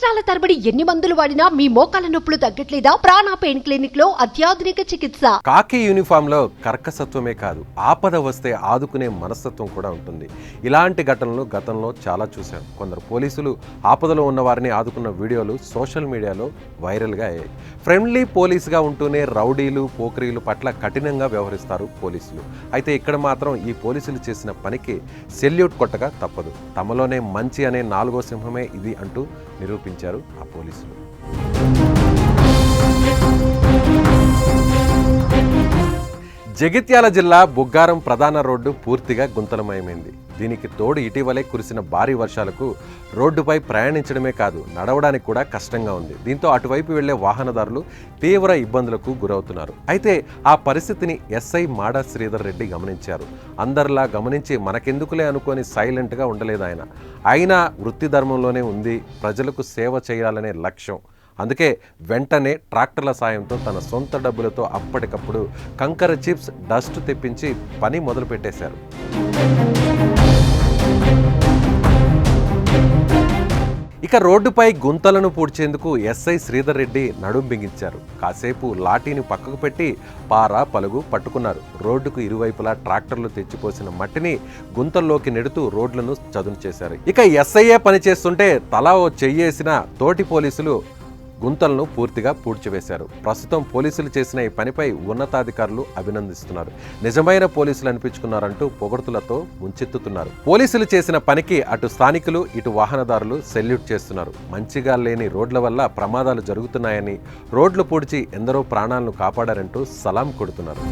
సంవత్సరాల తరబడి ఎన్ని మందులు వాడినా మీ మోకాల నొప్పులు తగ్గట్లేదా? ప్రాణ పెయిన్ క్లినిక్ లో అత్యాధునిక చికిత్స. కాకి యూనిఫామ్ లో కర్కసత్వమే కాదు, ఆపద వస్తే ఆదుకునే మనస్తత్వం కూడా ఉంటుంది. ఇలాంటి ఘటనలు గతంలో చాలా చూశాం. కొందరు పోలీసులు ఆపదలో ఉన్న వారిని ఆదుకున్న వీడియోలు సోషల్ మీడియాలో వైరల్గా అయ్యాయి. ఫ్రెండ్లీ పోలీసుగా ఉంటూనే రౌడీలు పోకరీలు పట్ల కఠినంగా వ్యవహరిస్తారు పోలీసులు. అయితే ఇక్కడ మాత్రం ఈ పోలీసులు చేసిన పనికి సెల్యూట్ కొట్టగా తప్పదు. తమలోనే మంచి అనే నాలుగో సింహమే ఇది అంటూ నిరూపించారు ఆ పోలీసులు. జగిత్యాల జిల్లా బుగ్గారం ప్రధాన రోడ్డు పూర్తిగా గుంతలమయమైంది. దీనికి తోడు ఇటీవలే కురిసిన భారీ వర్షాలకు రోడ్డుపై ప్రయాణించడమే కాదు, నడవడానికి కూడా కష్టంగా ఉంది. దీంతో అటువైపు వెళ్లే వాహనదారులు తీవ్ర ఇబ్బందులకు గురవుతున్నారు. అయితే ఆ పరిస్థితిని ఎస్ఐ మాడా శ్రీధర్ రెడ్డి గమనించారు. అందరిలా గమనించి మనకెందుకులే అనుకొని సైలెంట్గా ఉండలేదు ఆయన. అయినా వృత్తి ధర్మంలోనే ఉంది, ప్రజలకు సేవ చేయాలనే లక్ష్యం. అందుకే వెంటనే ట్రాక్టర్ల సాయంతో తన సొంత డబ్బులతో అప్పటికప్పుడు కంకర చిప్స్, డస్ట్ తెప్పించి పని మొదలుపెట్టేశారు. ఇక రోడ్డుపై గుంతలను పూడ్చేందుకు ఎస్ఐ శ్రీధర్ రెడ్డి నడుం బిగించారు. కాసేపు లాఠీని పక్కకు పెట్టి పార పలుగు పట్టుకున్నారు. రోడ్డుకు ఇరువైపులా ట్రాక్టర్లు తెచ్చిపోసిన మట్టిని గుంతల్లోకి నెడుతూ రోడ్లను చదును చేశారు. ఇక ఎస్ఐఏ పని చేస్తుంటే తలా ఓ చెయ్యేసిన తోటి పోలీసులు గుంతలను పూర్తిగా పూడ్చివేశారు. ప్రస్తుతం పోలీసులు చేసిన ఈ పనిపై ఉన్నతాధికారులు అభినందిస్తున్నారు. నిజమైన పోలీసులు అనిపించుకున్నారంటూ పొగడ్తలతో ముంచెత్తుతున్నారు. పోలీసులు చేసిన పనికి అటు స్థానికులు ఇటు వాహనదారులు సెల్యూట్ చేస్తున్నారు. మంచిగా లేని రోడ్ల వల్ల ప్రమాదాలు జరుగుతున్నాయని, రోడ్లు పూడ్చి ఎందరో ప్రాణాలను కాపాడారంటూ సలాం కొడుతున్నారు.